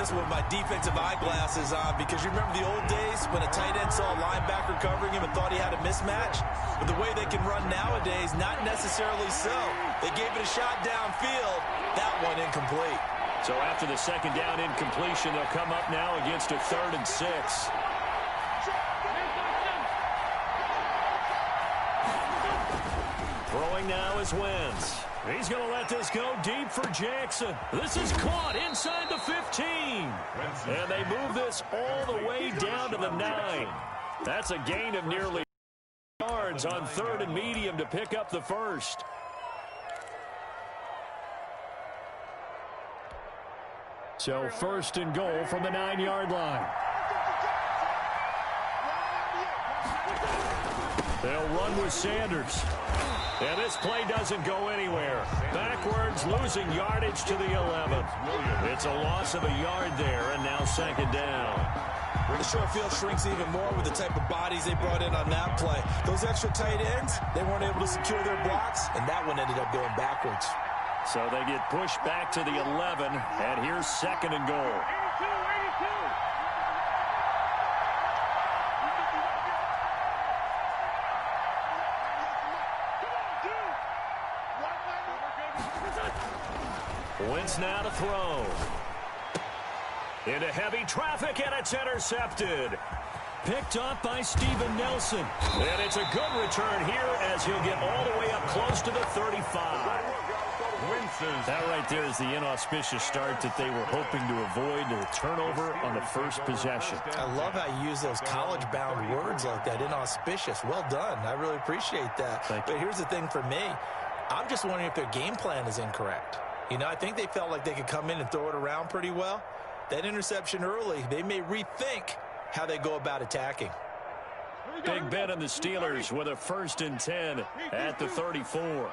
this with my defensive eyeglasses on because you remember the old days when a tight end saw a linebacker covering him and thought he had a mismatch? But the way they can run nowadays, not necessarily so. They gave it a shot downfield. That one incomplete. So after the second down incompletion, they'll come up now against a 3rd and 6. Throwing now is Wentz. He's going to let this go deep for Jackson. This is caught inside the 15. And they move this all the way down to the 9. That's a gain of nearly yards on 3rd and medium to pick up the first. So 1st and goal from the 9-yard line. They'll run with Sanders. And this play doesn't go anywhere. Backwards, losing yardage to the 11. It's a loss of a yard there, and now 2nd down. The short field shrinks even more with the type of bodies they brought in on that play. Those extra tight ends, they weren't able to secure their blocks, and that one ended up going backwards. So they get pushed back to the 11, and here's 2nd and goal. Wentz now to throw. Into heavy traffic, and it's intercepted. Picked off by Steven Nelson. And it's a good return here as he'll get all the way up close to the 35. That right there is the inauspicious start that they were hoping to avoid, the turnover on the first possession. I love how you use those college-bound words like that, inauspicious. Well done. I really appreciate that. But here's the thing for me. I'm just wondering if their game plan is incorrect. You know, I think they felt like they could come in and throw it around pretty well. That interception early, they may rethink how they go about attacking. Big Ben and the Steelers with a 1st and 10 at the 34.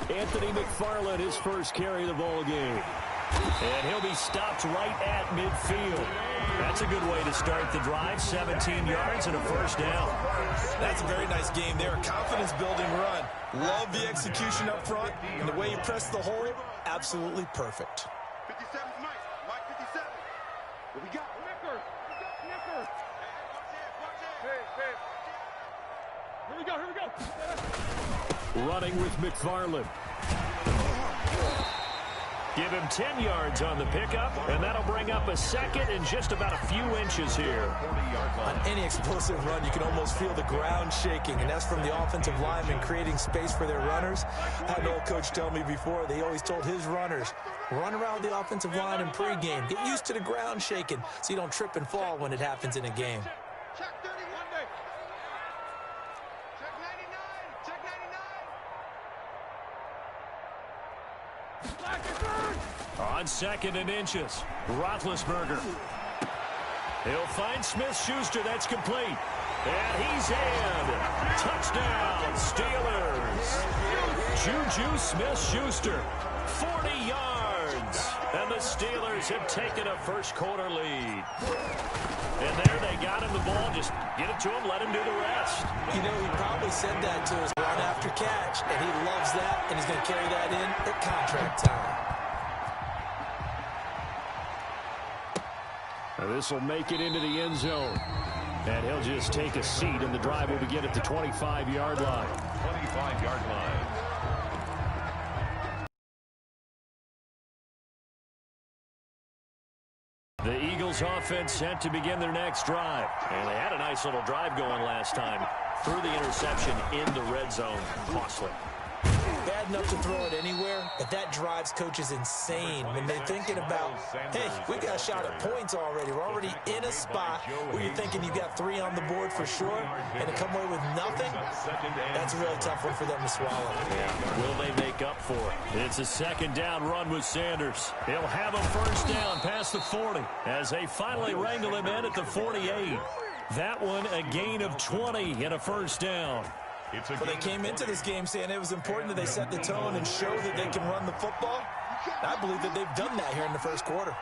Anthony McFarland, his first carry of the ball game. And he'll be stopped right at midfield. That's a good way to start the drive. 17 yards and a 1st down. That's a very nice game there. A confidence-building run. Love the execution up front. And the way you press the hole, absolutely perfect. 57, Mike 57. What we got? Nicker. Here we go. Running with McFarland. Give him 10 yards on the pickup, and that'll bring up a 2nd and just about a few inches here. On any explosive run, you can almost feel the ground shaking, and that's from the offensive linemen creating space for their runners. I had an old coach tell me before, they always told his runners, run around the offensive line in pregame. Get used to the ground shaking so you don't trip and fall when it happens in a game. Check 31. Check 99. Check 99. On 2nd and inches, Roethlisberger. He'll find Smith-Schuster. That's complete. And he's in. Touchdown, Steelers. Juju Smith-Schuster, 40 yards. And the Steelers have taken a first-quarter lead. And there they got him the ball. Just get it to him, let him do the rest. You know, he probably said that to his run after catch, and he loves that, and he's going to carry that in at contract time. Now this will make it into the end zone. And he'll just take a seat, and the drive will begin at the 25-yard line. 25-yard line. The Eagles offense set to begin their next drive. And they had a nice little drive going last time. Threw the interception in the red zone. Costly. Bad enough to throw it anywhere, but that drives coaches insane when they're thinking about, hey, we got a shot at points already. We're already in a spot where you're thinking you got 3 on the board for sure, and to come away with nothing, that's a really tough one for them to swallow. Yeah. Will they make up for it? It's a 2nd down run with Sanders. He'll have a 1st down past the 40 as they finally wrangle him in at the 48. That one a gain of 20 and a 1st down. Well, they came into this game saying it was important that they set the tone and show that they can run the football. I believe that they've done that here in the first quarter.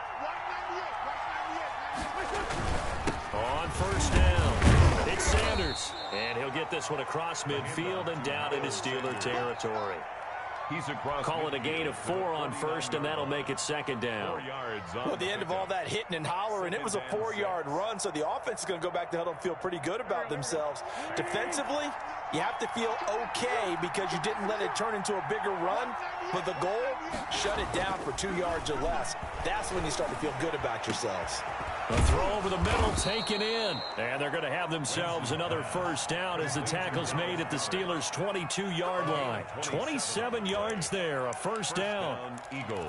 On 1st down, It's Sanders, and he'll get this one across midfield and down into Steeler territory. He's across. Call it a gain of 4 on first, and that'll make it second down. 4 yards on Well, at the end of all that hitting and hollering, it was a 4-yard run, so the offense is going to go back to huddle and feel pretty good about themselves. Defensively, you have to feel okay because you didn't let it turn into a bigger run, but the goal, shut it down for 2 yards or less. That's when you start to feel good about yourselves. A throw over the middle taken in. And they're going to have themselves another first down as the tackle's made at the Steelers' 22-yard line. 27 yards there, a first down. Eagles.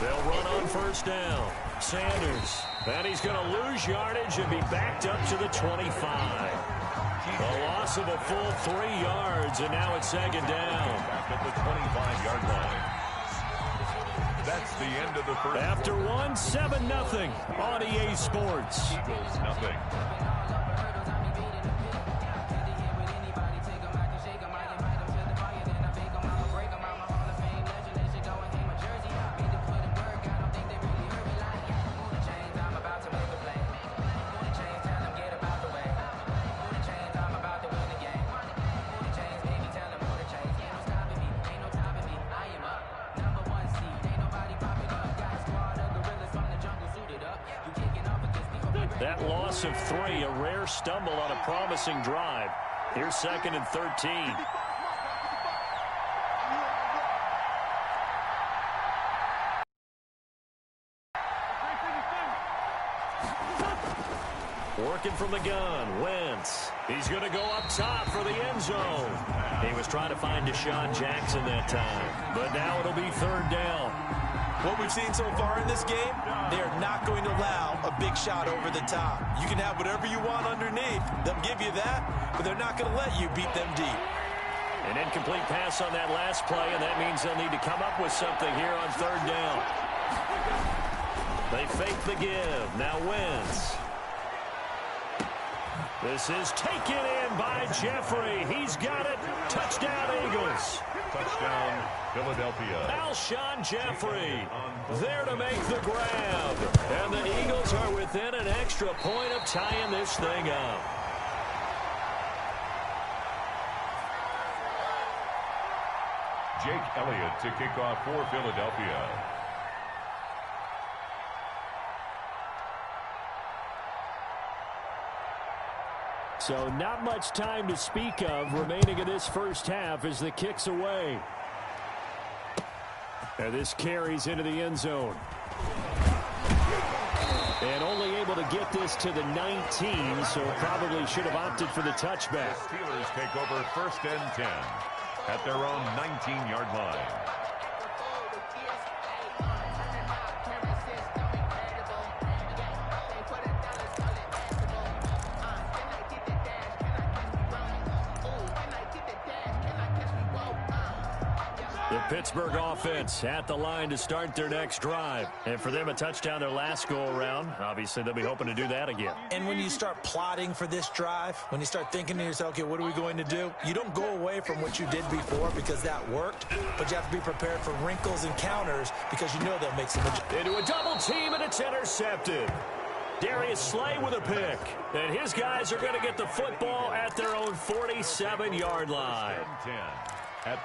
They'll run on first down. Sanders. And he's going to lose yardage and be backed up to the 25. A loss of a full 3 yards, and now it's second down. Back at the 25-yard line. That's the end of the first. After one, 7-0 on EA Sports. Eagles, nothing. That loss of 3, a rare stumble on a promising drive. Here's second and 13. Working from the gun, Wentz. He's going to go up top for the end zone. He was trying to find Deshaun Jackson that time, but now it'll be third down. What we've seen so far in this game, they are not going to allow a big shot over the top. You can have whatever you want underneath. They'll give you that, but they're not going to let you beat them deep. An incomplete pass on that last play, and that means they'll need to come up with something here on third down. They fake the give. Now Wentz. This is taken in by Jeffrey. He's got it. Touchdown, Eagles. Touchdown, Philadelphia. Alshon Jeffrey there to make the grab. And the Eagles are within an extra point of tying this thing up. Jake Elliott to kick off for Philadelphia. So not much time to speak of remaining in this first half as the kick's away. And this carries into the end zone. And only able to get this to the 19, so probably should have opted for the touchback. The Steelers take over first and 10 at their own 19-yard line. The Pittsburgh offense at the line to start their next drive. And for them, a touchdown their last go-around. Obviously, they'll be hoping to do that again. And when you start plotting for this drive, when you start thinking to yourself, okay, what are we going to do? You don't go away from what you did before because that worked, but you have to be prepared for wrinkles and counters because you know they'll make some adjustments. Into a double team, and it's intercepted. Darius Slay with a pick. And his guys are going to get the football at their own 47-yard line.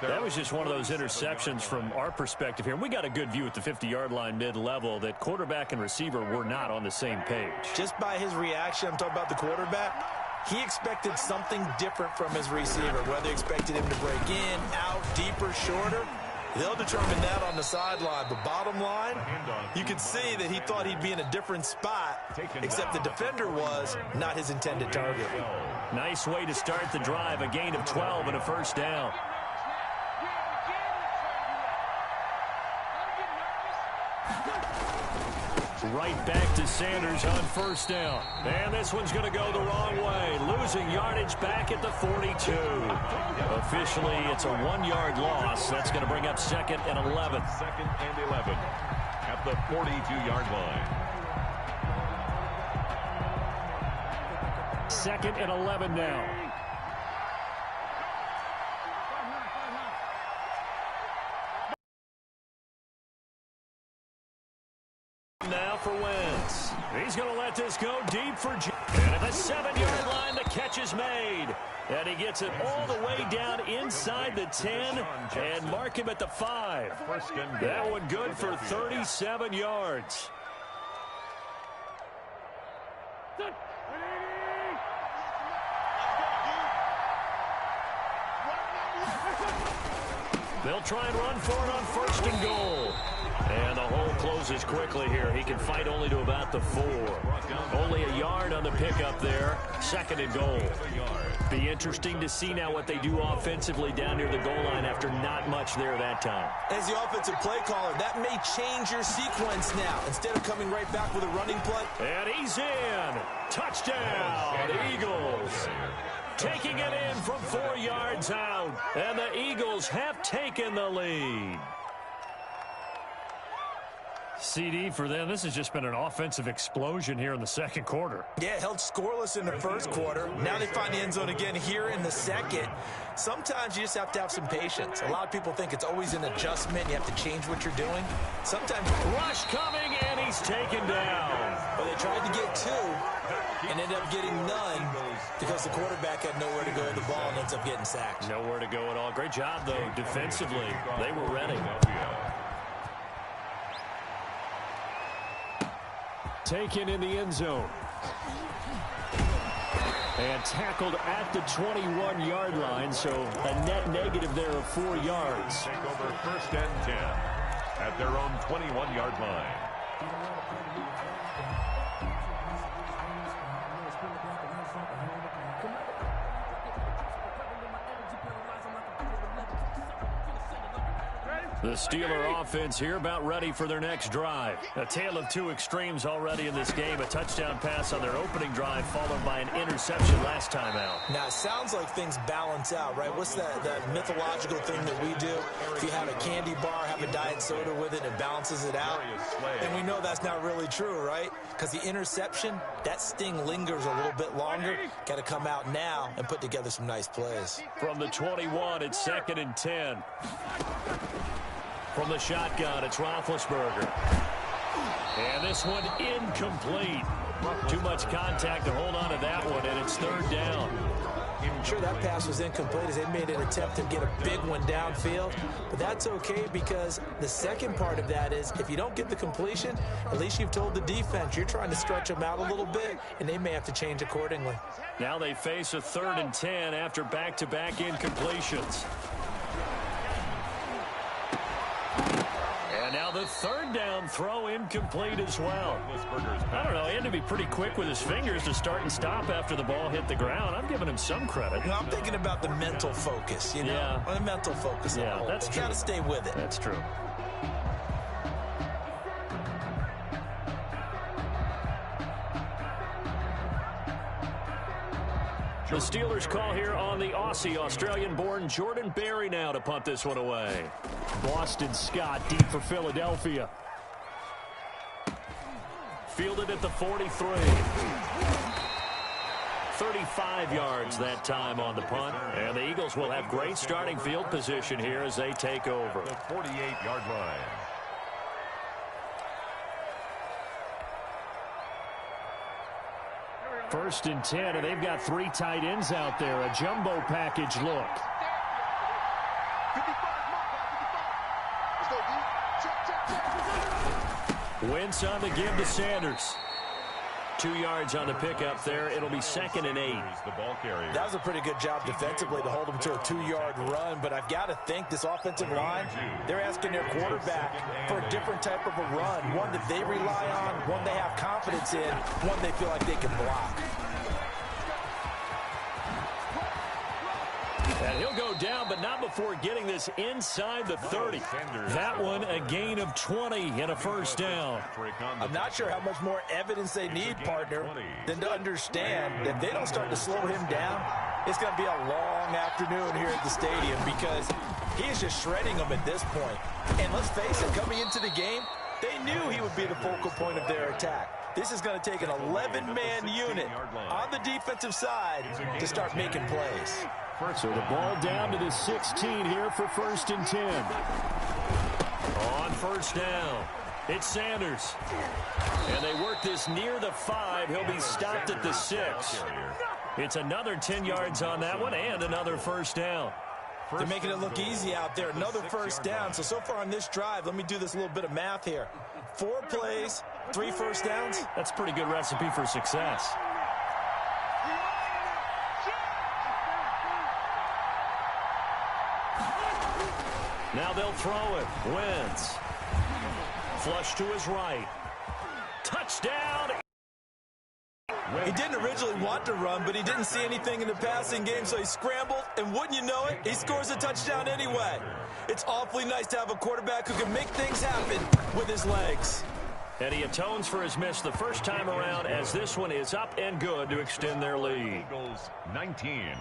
That was just one of those interceptions from our perspective here. And we got a good view at the 50-yard line mid-level that quarterback and receiver were not on the same page. Just by his reaction, I'm talking about the quarterback, he expected something different from his receiver, whether he expected him to break in, out, deeper, shorter. They'll determine that on the sideline. But bottom line, you can see that he thought he'd be in a different spot, except the defender was not his intended target. Nice way to start the drive, a gain of 12 and a first down. Right back to Sanders on first down. And this one's going to go the wrong way. Losing yardage back at the 42. Officially, it's a 1-yard loss. That's going to bring up second and 11. Second and 11 at the 42-yard line. Second and 11 now. now for Wentz. He's going to let this go deep for Jim. And at the 7-yard line, the catch is made. And he gets it all the way down inside the 10 and mark him at the 5. That one good for 37 yards. They'll try and run for it on 1st and goal. And the hole closes quickly here. He can fight only to about the 4. Only a yard on the pickup there. 2nd and goal. Be interesting to see now what they do offensively down near the goal line after not much there that time. As the offensive play caller, that may change your sequence now. Instead of coming right back with a running play. And he's in. Touchdown, Eagles. Taking it in from 4 yards out. And the Eagles have taken the lead. CD for them. This has just been an offensive explosion here in the 2nd quarter. Yeah, held scoreless in the 1st quarter. Now they find the end zone again here in the 2nd. Sometimes you just have to have some patience. A lot of people think it's always an adjustment. You have to change what you're doing. Sometimes rush coming, and he's taken down. But they tried to get 2 and ended up getting none because the quarterback had nowhere to go with the ball and ends up getting sacked. Nowhere to go at all. Great job, though, defensively. They were ready. Taken in the end zone. And tackled at the 21-yard line, so a net negative there of 4 yards. Take over 1st and 10 at their own 21-yard line. The Steeler offense here about ready for their next drive. A tale of 2 extremes already in this game. A touchdown pass on their opening drive followed by an interception last time out. Now, it sounds like things balance out, right? What's that mythological thing that we do? If you have a candy bar, have a diet soda with it, it balances it out. And we know that's not really true, right? Because the interception, that sting lingers a little bit longer. Got to come out now and put together some nice plays. From the 21, it's 2nd and 10. From the shotgun, it's Roethlisberger. And this one incomplete. Too much contact to hold on to that one, and it's 3rd down. I'm sure that pass was incomplete as they made an attempt to get a big one downfield. But that's okay because the second part of that is if you don't get the completion, at least you've told the defense you're trying to stretch them out a little bit, and they may have to change accordingly. Now they face a 3rd and 10 after back-to-back incompletions. And now the 3rd down throw incomplete as well. I don't know. He had to be pretty quick with his fingers to start and stop after the ball hit the ground. I'm giving him some credit. I'm thinking about the mental focus, you know? Yeah. The mental focus. Yeah, that's true. You got to stay with it. That's true. The Steelers call here on the Aussie, Australian-born Jordan Berry now to punt this one away. Boston Scott deep for Philadelphia. Fielded at the 43. 35 yards that time on the punt. And the Eagles will have great starting field position here as they take over. The 48-yard line. First and 10, and they've got 3 tight ends out there. A jumbo package look. Wentz on the give to Sanders. 2 yards on the pickup there. It'll be 2nd and 8. That was a pretty good job defensively to hold them to a 2-yard run, but I've got to think this offensive line, they're asking their quarterback for a different type of a run, one that they rely on, one they have confidence in, one they feel like they can block. And he'll go down, but not before getting this inside the 30. That one a gain of 20 and a 1st down. I'm not sure how much more evidence they need, partner, than to understand that if they don't start to slow him down, it's going to be a long afternoon here at the stadium because he is just shredding them at this point. And let's face it, coming into the game, they knew he would be the focal point of their attack. This is going to take an 11-man unit on the defensive side to start making plays. So the ball down to the 16 here for 1st and 10. On 1st down. It's Sanders. And they work this near the 5. He'll be stopped at the 6. It's another 10 yards on that one and another first down. They're making it look easy out there. Another first down. So far on this drive, let me do this little bit of math here. 4 plays, 3 first downs. That's a pretty good recipe for success. Now they'll throw it. Wentz. Flush to his right. Touchdown. He didn't originally want to run, but he didn't see anything in the passing game, so he scrambled, and wouldn't you know it, he scores a touchdown anyway. It's awfully nice to have a quarterback who can make things happen with his legs. And he atones for his miss the first time around, as this one is up and good to extend their lead. Eagles 19,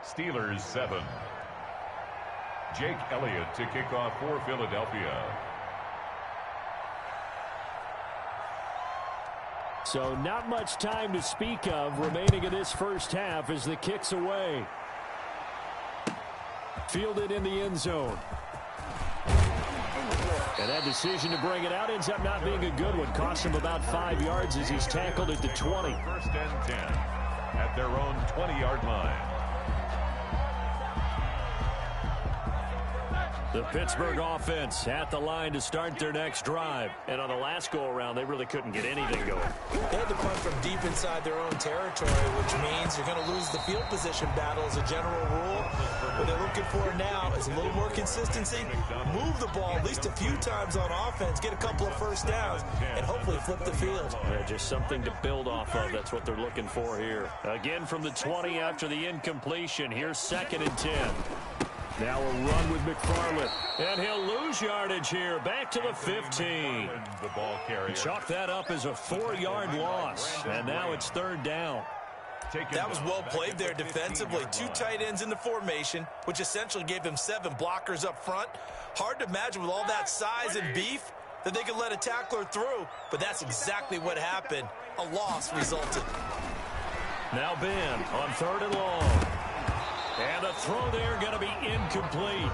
Steelers 7. Jake Elliott to kick off for Philadelphia. So not much time to speak of remaining in this first half as the kick's away. Fielded in the end zone. And that decision to bring it out ends up not being a good one. Costs him about 5 yards as he's tackled at the 20. First and 10 at their own 20-yard line. The Pittsburgh offense at the line to start their next drive. And on the last go-around, they really couldn't get anything going. They had to punt from deep inside their own territory, which means you're going to lose the field position battle as a general rule. What they're looking for now is a little more consistency, move the ball at least a few times on offense, get a couple of first downs, and hopefully flip the field. Yeah, just something to build off of. That's what they're looking for here. Again from the 20 after the incompletion. Here's 2nd and 10. Now a run with McFarland. And he'll lose yardage here. Back to the 15. The ball carrier. Chalk that up as a 4-yard loss. And now it's 3rd down. That was well played there defensively. 2 tight ends in the formation, which essentially gave them 7 blockers up front. Hard to imagine with all that size and beef that they could let a tackler through. But that's exactly what happened. A loss resulted. Now Ben on 3rd and long. And the throw there going to be incomplete.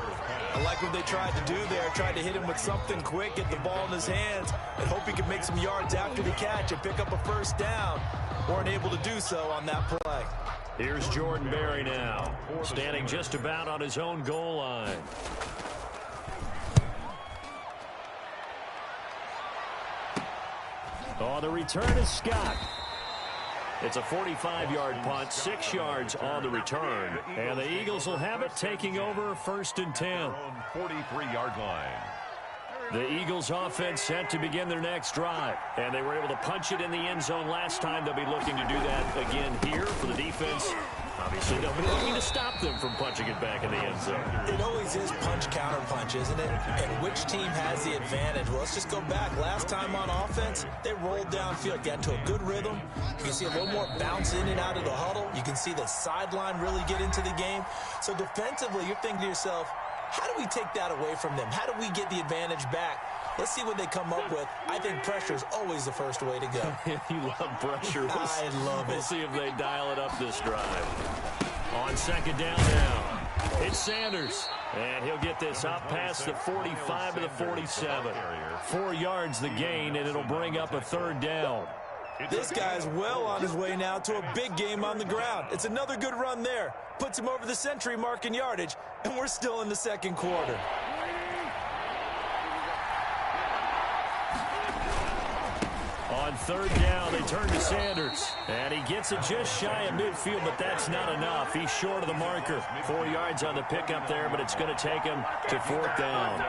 I like what they tried to do there. Tried to hit him with something quick, get the ball in his hands, and hope he could make some yards after the catch and pick up a first down. Weren't able to do so on that play. Here's Jordan Berry now, standing just about on his own goal line. Oh, the return is Scott. It's a 45-yard punt, 6 yards on the return. And the Eagles will have it, taking over 1st and 10. 43-yard line. The Eagles offense set to begin their next drive. And they were able to punch it in the end zone last time. They'll be looking to do that again here for the defense. Obviously, they'll be looking to stop them from punching it back in the end zone. It always is punch-counter-punch, isn't it? And which team has the advantage? Well, let's just go back. Last time on offense, they rolled downfield, got into a good rhythm. You can see a little more bounce in and out of the huddle. You can see the sideline really get into the game. So defensively, you're thinking to yourself, how do we take that away from them? How do we get the advantage back? Let's see what they come up with. I think pressure is always the first way to go. You love pressure. I love it. We'll see if they dial it up this drive. On 2nd down now, it's Sanders. And he'll get this up past the 45 to the 47. 4 yards the gain, and it'll bring up a 3rd down. This guy's well on his way now to a big game on the ground. It's another good run there. Puts him over the century mark in yardage, and we're still in the 2nd quarter. On 3rd down, they turn to Sanders. And he gets it just shy of midfield, but that's not enough. He's short of the marker. 4 yards on the pickup there, but it's going to take him to 4th down.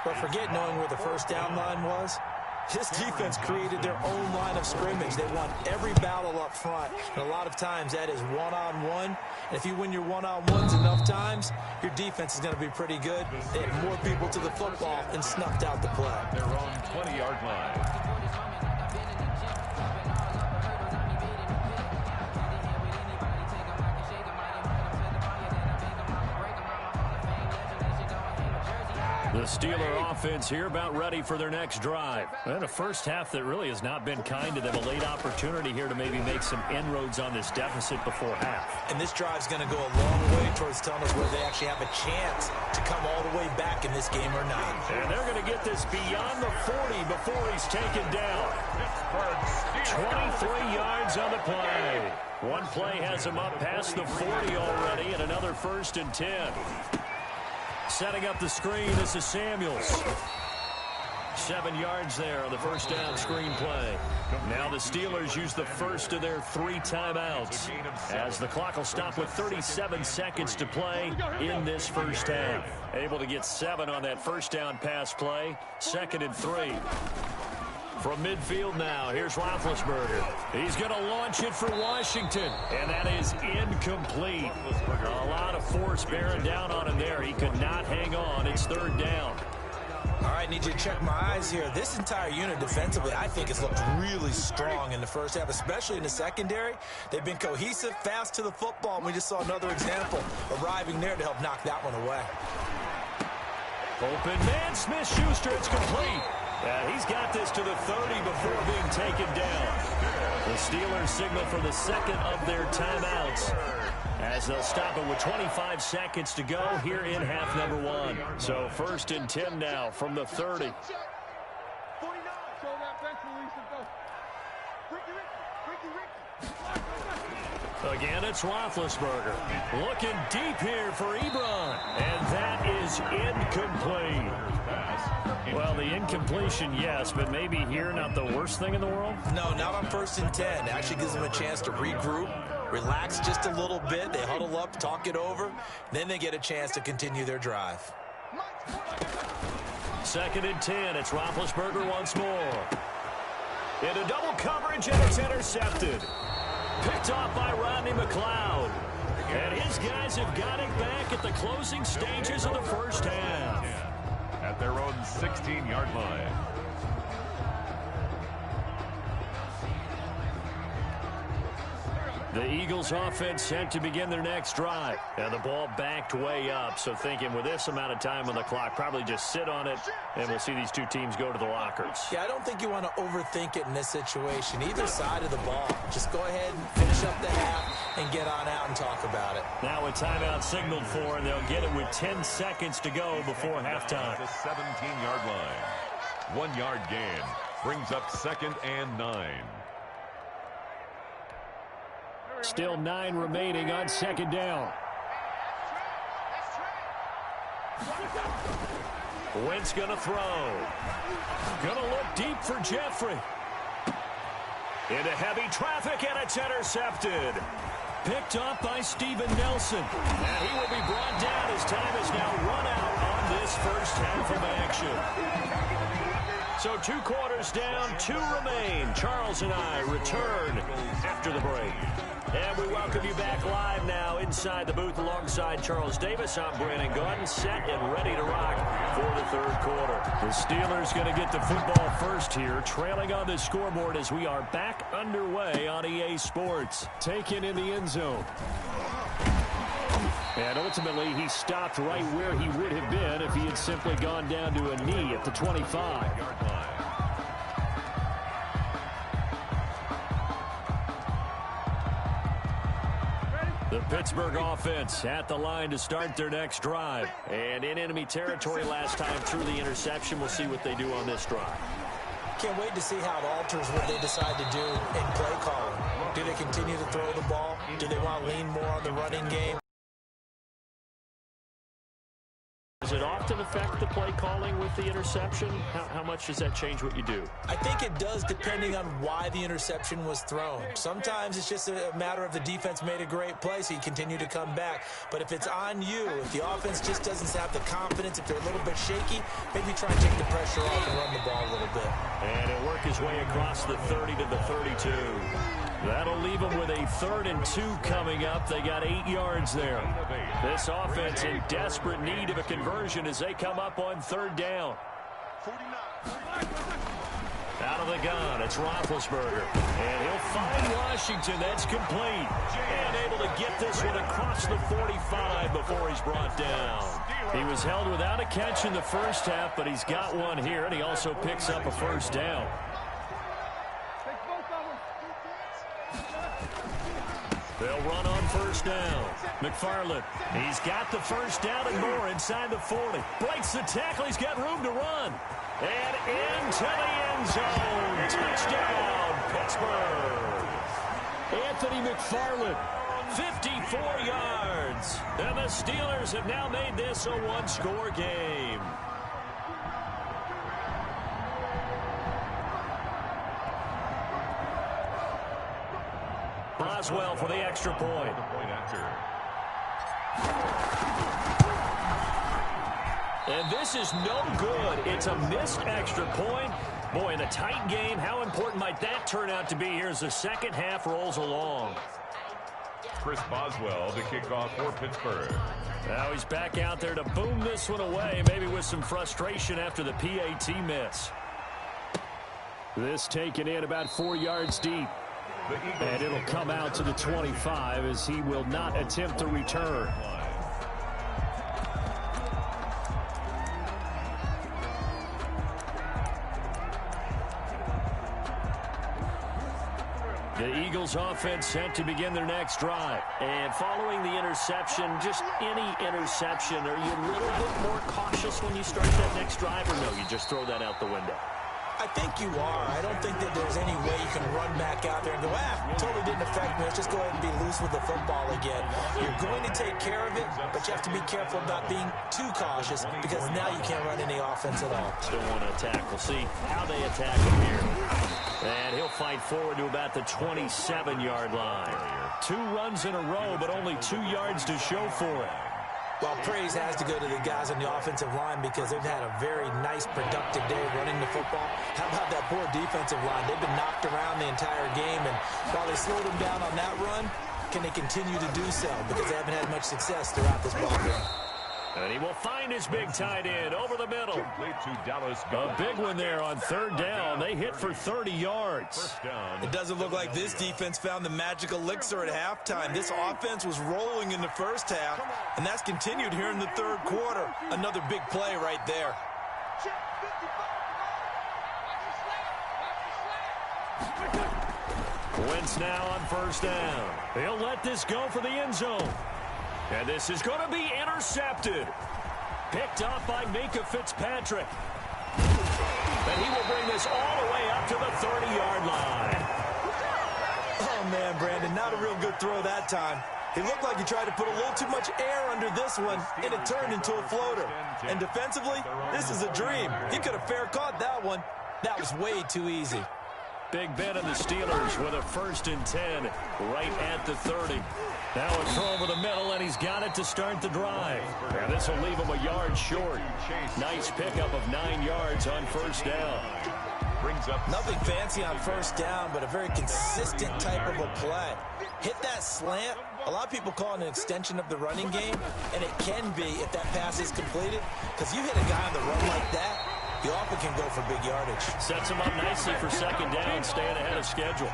But forget knowing where the first down line was. This defense created their own line of scrimmage. They won every battle up front. And a lot of times that is one-on-one. And if you win your one-on-ones enough times, your defense is going to be pretty good. They had more people to the football and snuffed out the play. Their own 20-yard line. The Steeler offense here about ready for their next drive. And a first half that really has not been kind to them. A late opportunity here to maybe make some inroads on this deficit before half. And this drive's going to go a long way towards telling us whether they actually have a chance to come all the way back in this game or not. And they're going to get this beyond the 40 before he's taken down. 23 yards on the play. One play has him up past the 40 already, and another 1st and 10. Setting up the screen, this is Samuels. 7 yards there on the first down screen play. Now the Steelers use the first of their 3 timeouts, as the clock will stop with 37 seconds to play in this first half. Able to get 7 on that first down pass play. 2nd and 3. From midfield now, here's Roethlisberger. He's going to launch it for Washington, and that is incomplete. A lot of force bearing down on him there. He could not hang on. It's 3rd down. All right, need you to check my eyes here. This entire unit defensively, I think, has looked really strong in the first half, especially in the secondary. They've been cohesive, fast to the football, and we just saw another example arriving there to help knock that one away. Open man, Smith-Schuster, it's complete. Yeah, he's got this to the 30 before being taken down. The Steelers signal for the second of their timeouts, as they'll stop it with 25 seconds to go here in half number 1. So 1st and 10 now from the 30. Again, it's Roethlisberger. Looking deep here for Ebron. And that is incomplete. Well, the incompletion, yes, but maybe here not the worst thing in the world? No, not on 1st and 10. It actually gives them a chance to regroup, relax just a little bit. They huddle up, talk it over. Then they get a chance to continue their drive. 2nd and 10. It's Roethlisberger once more. Into double coverage, and it's intercepted. Picked off by Rodney McLeod. And his guys have got it back at the closing stages of the first half. At their own 16-yard line. The Eagles offense set to begin their next drive. And the ball backed way up. So thinking with this amount of time on the clock, probably just sit on it, and we'll see these two teams go to the lockers. Yeah, I don't think you want to overthink it in this situation. Either side of the ball. Just go ahead and finish up the half and get on out and talk about it. Now a timeout signaled for, and they'll get it with 10 seconds to go before halftime. The 17-yard line. 1-yard gain brings up 2nd and 9. Still 9 remaining on 2nd down. Wentz going to throw. Going to look deep for Jeffrey. Into heavy traffic, and it's intercepted. Picked up by Steven Nelson. And he will be brought down as time is now run out on this first half of action. So 2 quarters down, 2 remain. Charles and I return after the break. And we welcome you back live now inside the booth alongside Charles Davis. I'm Brandon Gordon, set and ready to rock for the 3rd quarter. The Steelers going to get the football first here, trailing on the scoreboard as we are back underway on EA Sports. Taken in the end zone. And ultimately, he stopped right where he would have been if he had simply gone down to a knee at the 25. The Pittsburgh offense at the line to start their next drive. And in enemy territory last time through the interception. We'll see what they do on this drive. Can't wait to see how it alters what they decide to do in play calling. Do they continue to throw the ball? Do they want to lean more on the running game? Does it often affect the play calling with the interception? How much does that change what you do? I think it does, depending on why the interception was thrown. Sometimes it's just a matter of the defense made a great play, so you continue to come back. But if it's on you, if the offense just doesn't have the confidence, if they're a little bit shaky, maybe try and take the pressure off and run the ball a little bit. And it'll work his way across the 30 to the 32. That'll leave them with a 3rd and 2 coming up. They got 8 yards there. This offense in desperate need of a conversion as they come up on 3rd down. Out of the gun, it's Roethlisberger. And he'll find Washington. That's complete. And able to get this one across the 45 before he's brought down. He was held without a catch in the first half, but he's got one here, and he also picks up a first down. They'll run on first down. McFarland, he's got the first down and more inside the 40. Breaks the tackle. He's got room to run. And into the end zone. Touchdown, Pittsburgh. Anthony McFarland, 54 yards. And the Steelers have now made this a one-score game. Boswell for the extra point. And this is no good. It's a missed extra point. Boy, in a tight game, how important might that turn out to be here as the second half rolls along? Chris Boswell to kick off for Pittsburgh. Now he's back out there to boom this one away, maybe with some frustration after the PAT miss. This taken in about 4 yards deep. And it'll come out to the 25 as he will not attempt to return. The Eagles offense set to begin their next drive. And following the interception, just any interception, are you a little bit more cautious when you start that next drive, or no, you just throw that out the window? I think you are. I don't think that there's any way you can run back out there and go, totally didn't affect me. Let's just go ahead and be loose with the football again. You're going to take care of it, but you have to be careful about being too cautious because now you can't run any offense at all. Still want to attack. We'll see how they attack him here. And he'll fight forward to about the 27-yard line. 2 runs in a row, but only 2 yards to show for it. Well, praise has to go to the guys on the offensive line because they've had a very nice, productive day running the football. How about that poor defensive line? They've been knocked around the entire game, and while they slowed them down on that run, can they continue to do so? Because they haven't had much success throughout this ball game. And he will find his big tight end over the middle. A big one there on third down. They hit for 30 yards. It doesn't look like this defense found the magic elixir at halftime. This offense was rolling in the first half, and that's continued here in the third quarter. Another big play right there. Wentz now on first down. He'll let this go for the end zone. And this is going to be intercepted. Picked off by Minka Fitzpatrick. And he will bring this all the way up to the 30-yard line. Oh, man, Brandon, not a real good throw that time. He looked like he tried to put a little too much air under this one, and it turned into a floater. And defensively, this is a dream. He could have fair caught that one. That was way too easy. Big Ben and the Steelers with a 1st and 10 right at the 30. Now a throw over the middle, and he's got it to start the drive. And this will leave him a yard short. Nice pickup of 9 yards on first down. Brings up nothing fancy on first down, but a very consistent type of a play. Hit that slant. A lot of people call it an extension of the running game, and it can be if that pass is completed, because you hit a guy on the run like that, you often can go for big yardage. Sets him up nicely for second down, staying ahead of schedule.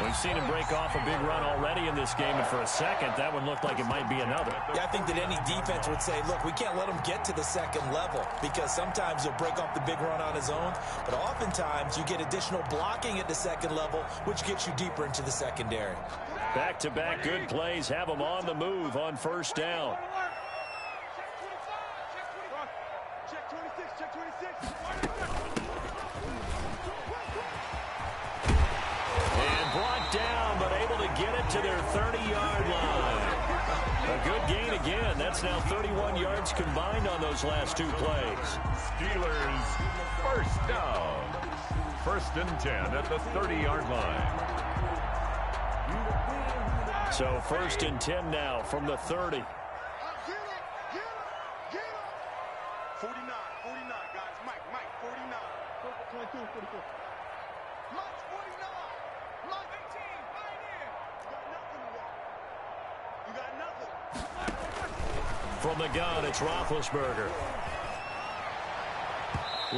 We've seen him break off a big run already in this game, and for a second, that one looked like it might be another. Yeah, I think that any defense would say, look, we can't let him get to the second level, because sometimes he'll break off the big run on his own, but oftentimes you get additional blocking at the second level, which gets you deeper into the secondary. Back-to-back good plays have him on the move on first down. And brought down, but able to get it to their 30-yard line. A good gain again. That's now 31 yards combined on those last 2 plays. Steelers first down. 1st and 10 at the 30-yard line. So 1st and 10 now from the 30. 49, guys. Mike, 49. 22, 44. Mike's 49. Mike 18, right here. You got nothing. From the gun, it's Roethlisberger.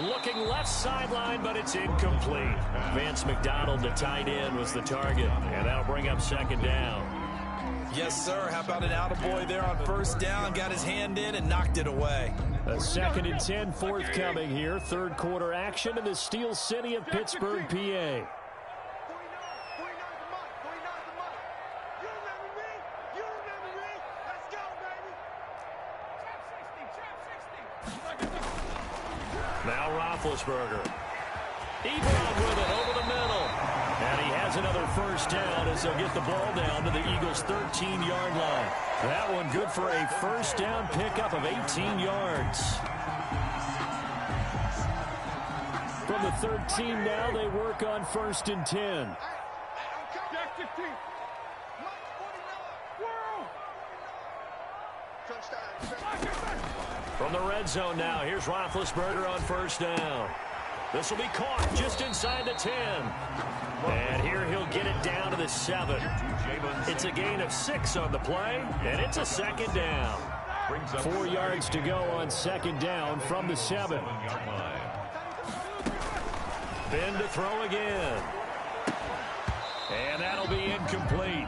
Looking left sideline, but it's incomplete. Vance McDonald, the tight end, was the target, and that'll bring up second down. Yes, sir. How about an attaboy there on first down? Got his hand in and knocked it away. A 2nd and 10 forthcoming here. Third quarter action in the Steel City of Pittsburgh, PA. Now Roethlisberger. Ebron with it over the middle. And he has another first down as they'll get the ball down to the Eagles' 13-yard line. That one good for a first down pickup of 18 yards. From the 13 now, they work on 1st and 10. From the red zone now, here's Roethlisberger on first down. This will be caught just inside the 10. And here he'll get it down to the 7. It's a gain of 6 on the play, and it's a second down. 4 yards to go on second down from the 7. Ben to throw again. And that'll be incomplete.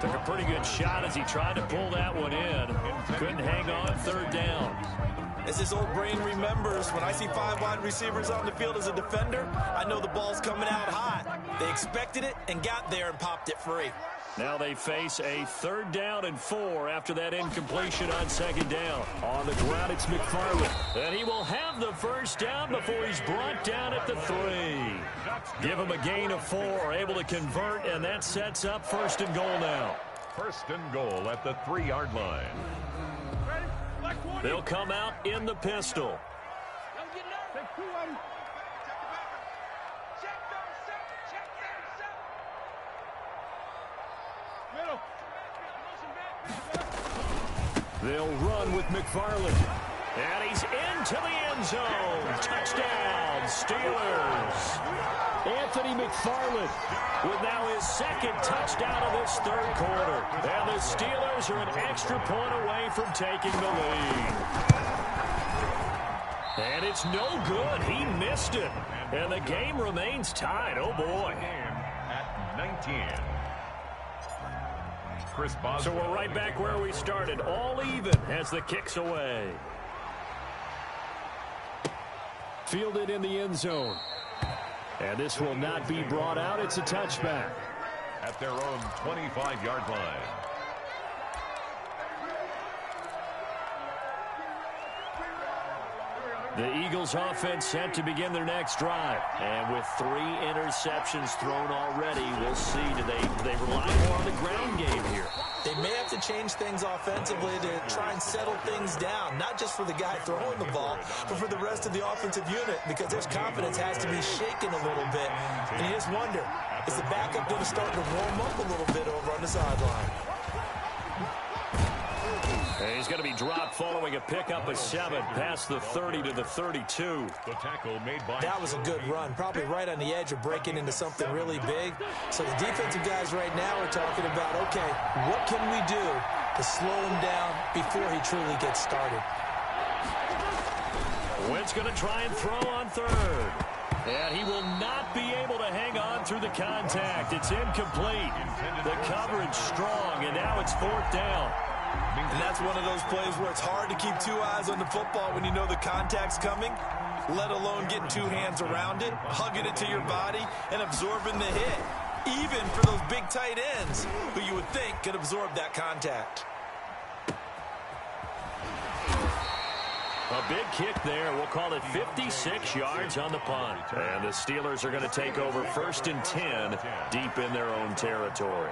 Took a pretty good shot as he tried to pull that one in. Couldn't hang on, third down. As his old brain remembers, when I see 5 wide receivers on the field as a defender, I know the ball's coming out hot. They expected it and got there and popped it free. Now they face a 3rd down and 4 after that incompletion on second down. On the ground, it's McFarland. And he will have the first down before he's brought down at the 3. Give him a gain of 4, able to convert, and that sets up 1st and goal now. 1st and goal at the 3-yard line. They'll come out in the pistol. They'll run with McFarland. And he's into the end zone. Touchdown, Steelers. Anthony McFarland with now his 2nd touchdown of this 3rd quarter. And the Steelers are an extra point away from taking the lead. And it's no good. He missed it. And the game remains tied. Oh, boy. At 19. So we're right back where we started. All even as the kick's away. Fielded in the end zone. And this will not be brought out. It's a touchback. At their own 25-yard line. The Eagles offense set to begin their next drive. And with 3 interceptions thrown already, we'll see. Do they rely more on the ground game here? They may have to change things offensively to try and settle things down, not just for the guy throwing the ball, but for the rest of the offensive unit, because his confidence has to be shaken a little bit. And you just wonder, is the backup going to start to warm up a little bit over on the sideline? And he's going to be dropped following a pickup of 7 past the 30 to the 32. The tackle made by... That was a good run, probably right on the edge of breaking into something really big. So the defensive guys right now are talking about, okay, what can we do to slow him down before he truly gets started? Wentz going to try and throw on 3rd. And he will not be able to hang on through the contact. It's incomplete. The coverage strong, and now it's 4th down. And that's one of those plays where it's hard to keep 2 eyes on the football when you know the contact's coming, let alone getting 2 hands around it, hugging it to your body, and absorbing the hit, even for those big tight ends who you would think could absorb that contact. A big kick there. We'll call it 56 yards on the punt. And the Steelers are going to take over 1st and 10 deep in their own territory.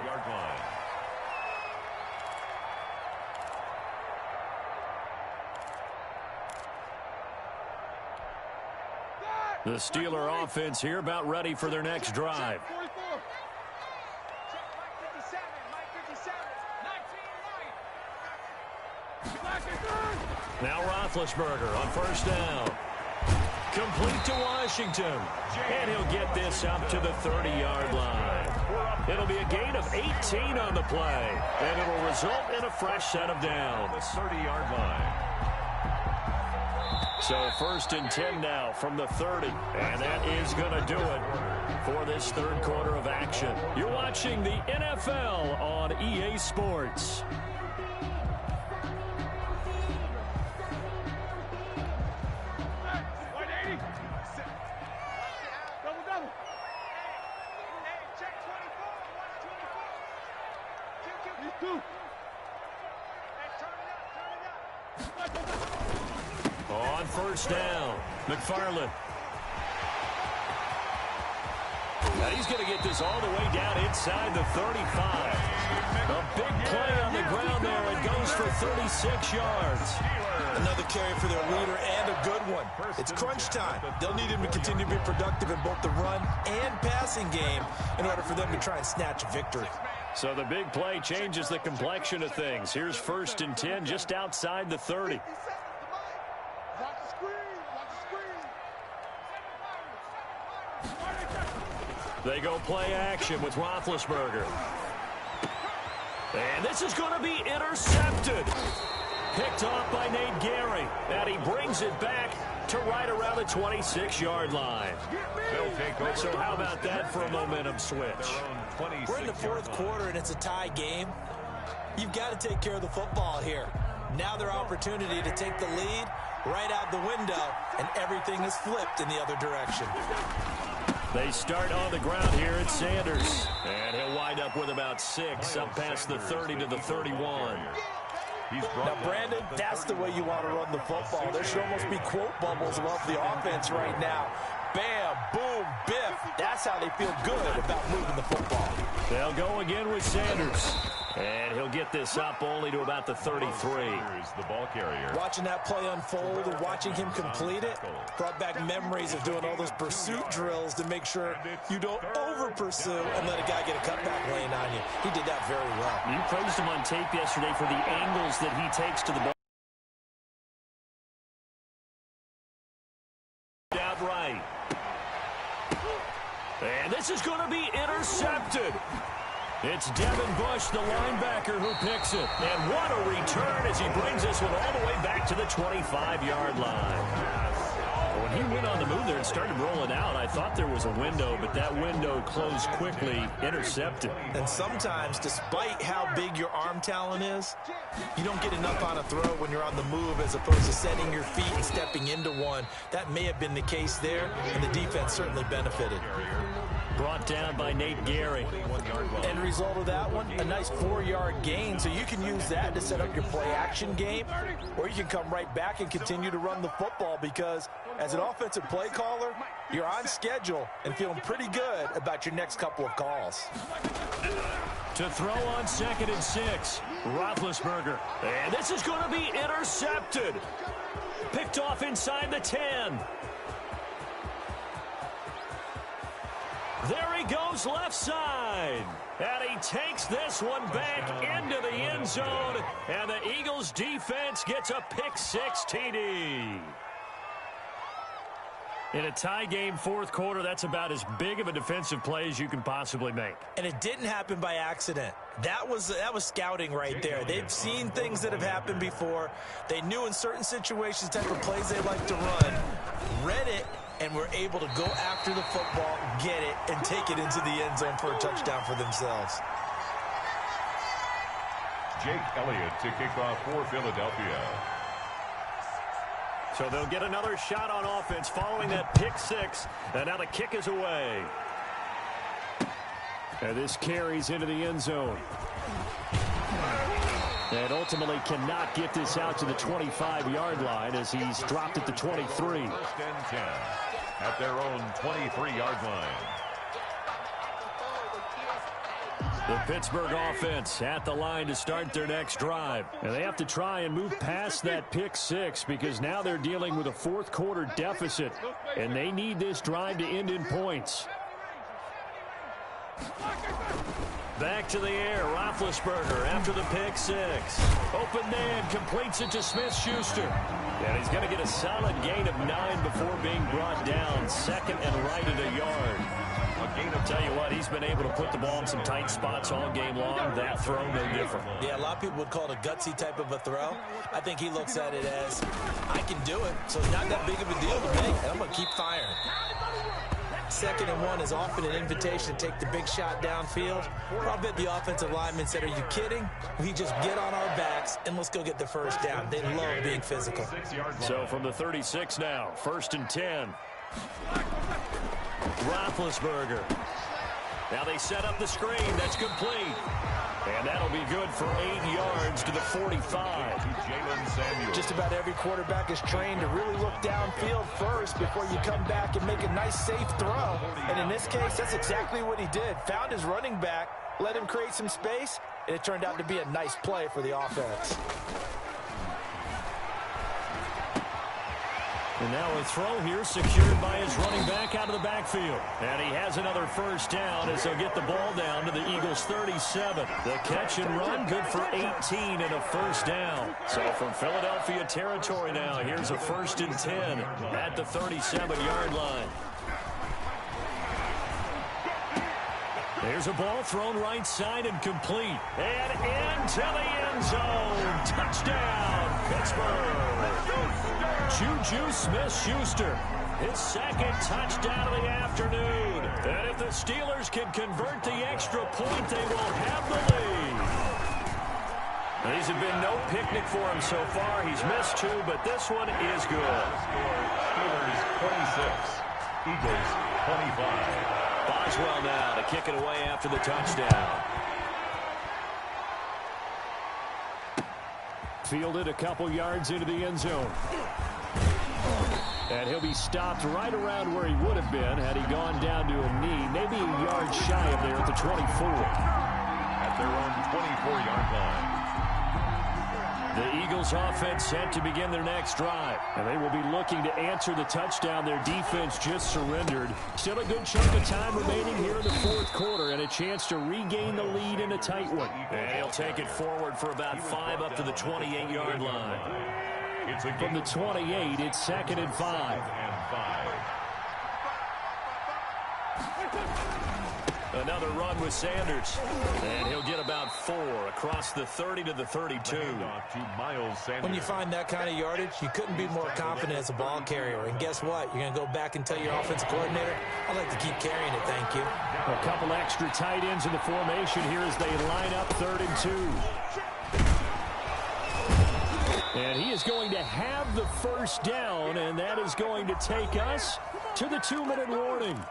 The Steeler offense here about ready for their next drive. Now Roethlisberger on first down. Complete to Washington. And he'll get this up to the 30-yard line. It'll be a gain of 18 on the play. And it'll result in a fresh set of downs. 30-yard line. So 1st and 10 now from the 30. And that is going to do it for this third quarter of action. You're watching the NFL on EA Sports. On 1st down, McFarland. Now he's going to get this all the way down inside the 35. A big play on the ground there. It goes for 36 yards. Another carry for their leader and a good one. It's crunch time. They'll need him to continue to be productive in both the run and passing game in order for them to try and snatch a victory. So the big play changes the complexion of things. Here's 1st and 10 just outside the 30. They go play action with Roethlisberger. And this is going to be intercepted. Picked off by Nate Gary. And he brings it back to right around the 26-yard line. So how about that for a momentum switch? We're in the fourth quarter, and it's a tie game. You've got to take care of the football here. Now their opportunity to take the lead right out the window, and everything is flipped in the other direction. They start on the ground here at Sanders. And he'll wind up with about 6 up past the 30 to the 31. Now, Brandon, that's the way you want to run the football. There should almost be quote bubbles above the offense right now. Bam, boom, biff. That's how they feel good about moving the football. They'll go again with Sanders. And he'll get this up only to about the 33. The ball carrier. Watching that play unfold and watching him complete it brought back memories of doing all those pursuit drills to make sure you don't over-pursue and let a guy get a cutback lane on you. He did that very well. You praised him on tape yesterday for the angles that he takes to the ball. Outright. And this is going to be intercepted. It's Devin Bush, the linebacker, who picks it. And what a return as he brings this one all the way back to the 25-yard line. When he went on the move there and started rolling out, I thought there was a window, but that window closed quickly, intercepted. And sometimes, despite how big your arm talent is, you don't get enough on a throw when you're on the move as opposed to setting your feet and stepping into one. That may have been the case there, and the defense certainly benefited. Brought down by Nate Gary. End result of that one, a nice 4-yard gain. So you can use that to set up your play-action game, or you can come right back and continue to run the football because as an offensive play caller, you're on schedule and feeling pretty good about your next couple of calls. To throw on 2nd and 6, Roethlisberger. And this is going to be intercepted. Picked off inside the 10. There he goes left side. And he takes this one back into the end zone. And the Eagles defense gets a pick-6 TD. In a tie game fourth quarter, that's about as big of a defensive play as you can possibly make. And it didn't happen by accident. That was scouting right there. They've seen things that have happened before. They knew in certain situations the type of plays they like to run, read it, and were able to go after the football, get it, and take it into the end zone for a touchdown for themselves. Jake Elliott to kick off for Philadelphia. So they'll get another shot on offense following that pick-6, and now the kick is away. And this carries into the end zone. And ultimately cannot get this out to the 25-yard line as he's dropped at the 23. 1st and 10 at their own 23-yard line. The Pittsburgh offense at the line to start their next drive. And they have to try and move past that pick-6 because now they're dealing with a fourth quarter deficit. And they need this drive to end in points. Back to the air, Roethlisberger after the pick-6. Open man, completes it to Smith-Schuster. And he's going to get a solid gain of 9 before being brought down. 2nd and right at a yard. I'll tell you what, he's been able to put the ball in some tight spots all game long. That throw, no different. Yeah, a lot of people would call it a gutsy type of a throw. I think he looks at it as, I can do it, so it's not that big of a deal to me. I'm going to keep firing. 2nd and 1 is often an invitation to take the big shot downfield. I'll bet the offensive lineman said, are you kidding? We just get on our backs and let's go get the first down. They love being physical. So from the 36 now, 1st and 10. Roethlisberger. Now they set up the screen. That's complete. And that'll be good for 8 yards to the 45. Just about every quarterback is trained to really look downfield first before you come back and make a nice, safe throw. And in this case, that's exactly what he did. Found his running back, let him create some space, and it turned out to be a nice play for the offense. And now a throw here secured by his running back out of the backfield. And he has another first down as they'll get the ball down to the Eagles' 37. The catch and run good for 18 and a first down. So from Philadelphia territory now, here's a 1st and 10 at the 37-yard line. There's a ball thrown right side and complete. And into the end zone. Touchdown, Pittsburgh. Juju Smith-Schuster, his 2nd touchdown of the afternoon. And if the Steelers can convert the extra point, they will have the lead. These have been no picnic for him so far. He's missed 2, but this one is good. Steelers 26, Eagles 25. Boswell now to kick it away after the touchdown. Fielded a couple yards into the end zone. And he'll be stopped right around where he would have been had he gone down to a knee, maybe a yard shy of there at the 24. At their own 24-yard line. The Eagles offense set to begin their next drive. And they will be looking to answer the touchdown their defense just surrendered. Still a good chunk of time remaining here in the 4th quarter and a chance to regain the lead in a tight one. And he'll take it forward for about 5 up to the 28-yard line. From the 28, it's 2nd and 5. Another run with Sanders. And he'll get about 4 across the 30 to the 32. When you find that kind of yardage, you couldn't be more confident as a ball carrier. And guess what? You're going to go back and tell your offensive coordinator, I'd like to keep carrying it, thank you. A couple extra tight ends in the formation here as they line up 3rd and 2. And he is going to have the first down, and that is going to take us to the 2-minute warning.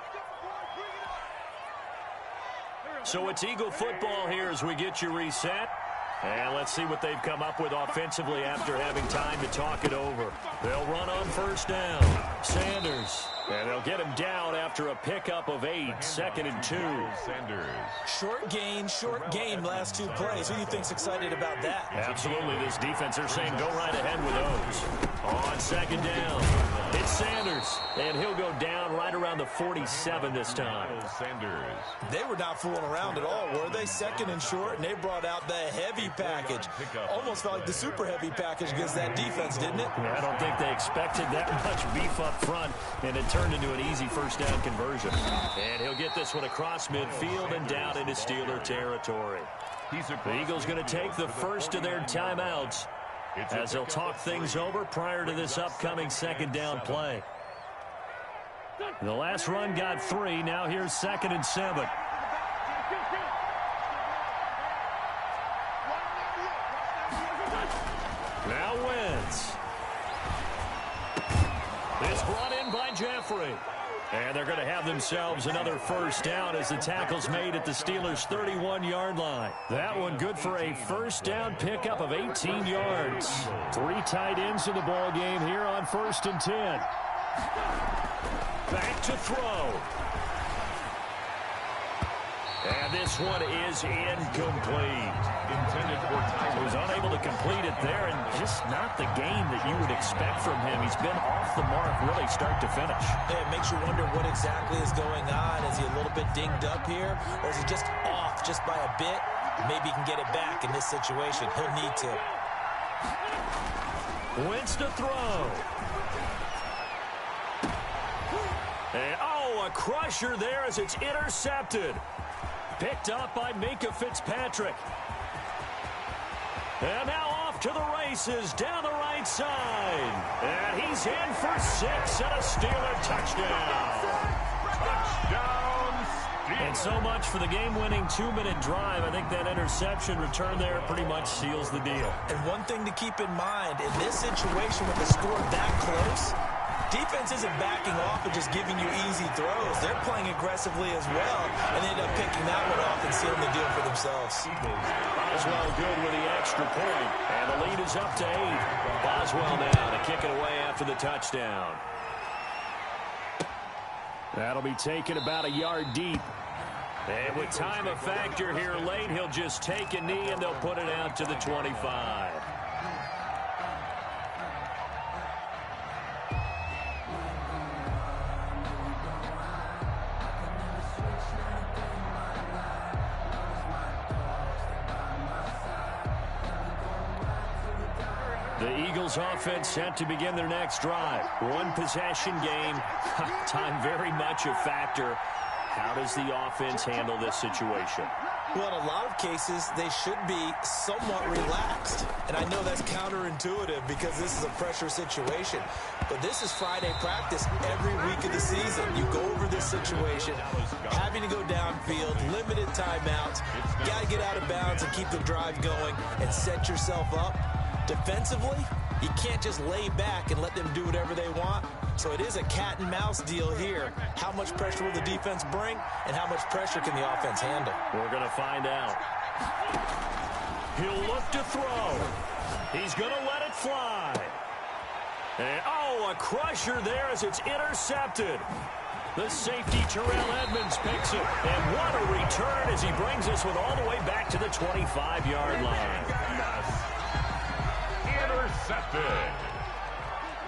So it's Eagle football here as we get you reset. And let's see what they've come up with offensively after having time to talk it over. They'll run on 1st down. Sanders. And they'll get him down after a pickup of 8. 2nd and 2. Sanders. Short game last 2 plays. Who do you think's excited about that? Absolutely. This defense, they're saying go right ahead with those. On 2nd down, it's Sanders. And he'll go down right around the 47 this time. Sanders. They were not fooling around at all, were they? 2nd and short, and they brought out the heavy package. Almost felt like the super heavy package against that defense, didn't it? Yeah, I don't think they expected that much beef up front, and it turned into an easy first down conversion. And he'll get this one across midfield and down into Steeler territory. The Eagles going to take the first of their timeouts as they'll talk things over prior to this upcoming 2nd down play. The last run got 3. Now here's 2nd and 7. Now Wentz. It's brought in by Jeffrey. And they're going to have themselves another first down as the tackle's made at the Steelers' 31-yard line. That one good for a first down pickup of 18 yards. 3 tight ends in the ball game here on 1st and 10. Back to throw. And this one is incomplete. Intended for time. He was unable to complete it there, and just not the game that you would expect from him. He's been off the mark really start to finish. It makes you wonder what exactly is going on. Is he a little bit dinged up here, or is he just off just by a bit? Maybe he can get it back in this situation. He'll need to. Wentz to throw. And, a crusher there as it's intercepted. Picked up by Minkah Fitzpatrick. And now off to the races down the right side. And He's in for 6 and a Steeler touchdown. Touchdown, Steelers. And so much for the game-winning 2-minute drive. I think that interception return there pretty much seals the deal. And one thing to keep in mind, in this situation with the score that close, defense isn't backing off and just giving you easy throws. They're playing aggressively as well, and they end up picking that one off and sealing the deal for themselves. Boswell good with the extra point, and the lead is up to 8. Boswell now to kick it away after the touchdown. That'll be taken about a yard deep. And with time a factor here late, he'll just take a knee, and they'll put it out to the 25. The Eagles offense set to begin their next drive. One possession game. Time very much a factor. How does the offense handle this situation? Well, in a lot of cases, they should be somewhat relaxed. And I know that's counterintuitive because this is a pressure situation. But this is Friday practice every week of the season. You go over this situation, having to go downfield, limited timeouts. Got to get out of bounds and keep the drive going and set yourself up. Defensively, you can't just lay back and let them do whatever they want. So it is a cat and mouse deal here. How much pressure will the defense bring, and how much pressure can the offense handle? We're going to find out. He'll look to throw. He's going to let it fly. And, a crusher there as it's intercepted. The safety, Terrell Edmonds, picks it. And what a return as he brings this one all the way back to the 25-yard line. Intercepted.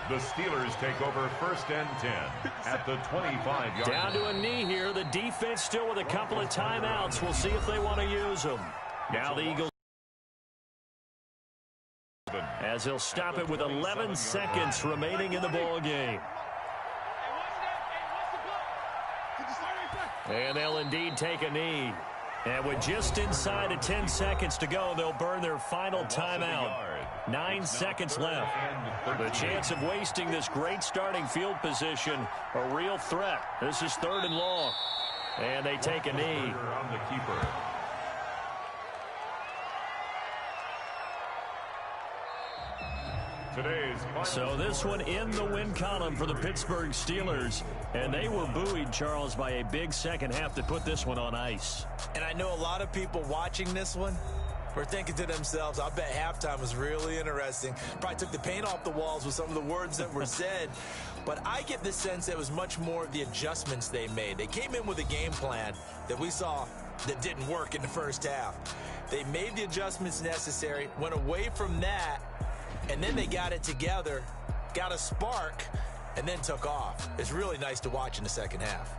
The Steelers take over 1st and 10 at the 25-yard line. Down to a knee here. The defense still with a couple of timeouts. We'll see if they want to use them. Now the Eagles, as he'll stop it with 11 seconds remaining in the ball game. And they'll indeed take a knee. And with just inside of 10 seconds to go, they'll burn their final timeout. 9 seconds left. The chance of wasting this great starting field position, a real threat. This is 3rd and long. And they take a knee. On the keeper. So this one in the win column for the Pittsburgh Steelers. And they were buoyed, Charles, by a big second half to put this one on ice. And I know a lot of people watching this one were thinking to themselves, I bet halftime was really interesting. Probably took the paint off the walls with some of the words that were said. But I get the sense it was much more of the adjustments they made. They came in with a game plan that we saw that didn't work in the first half. They made the adjustments necessary, went away from that, and then they got it together, got a spark, and then took off. It's really nice to watch in the second half.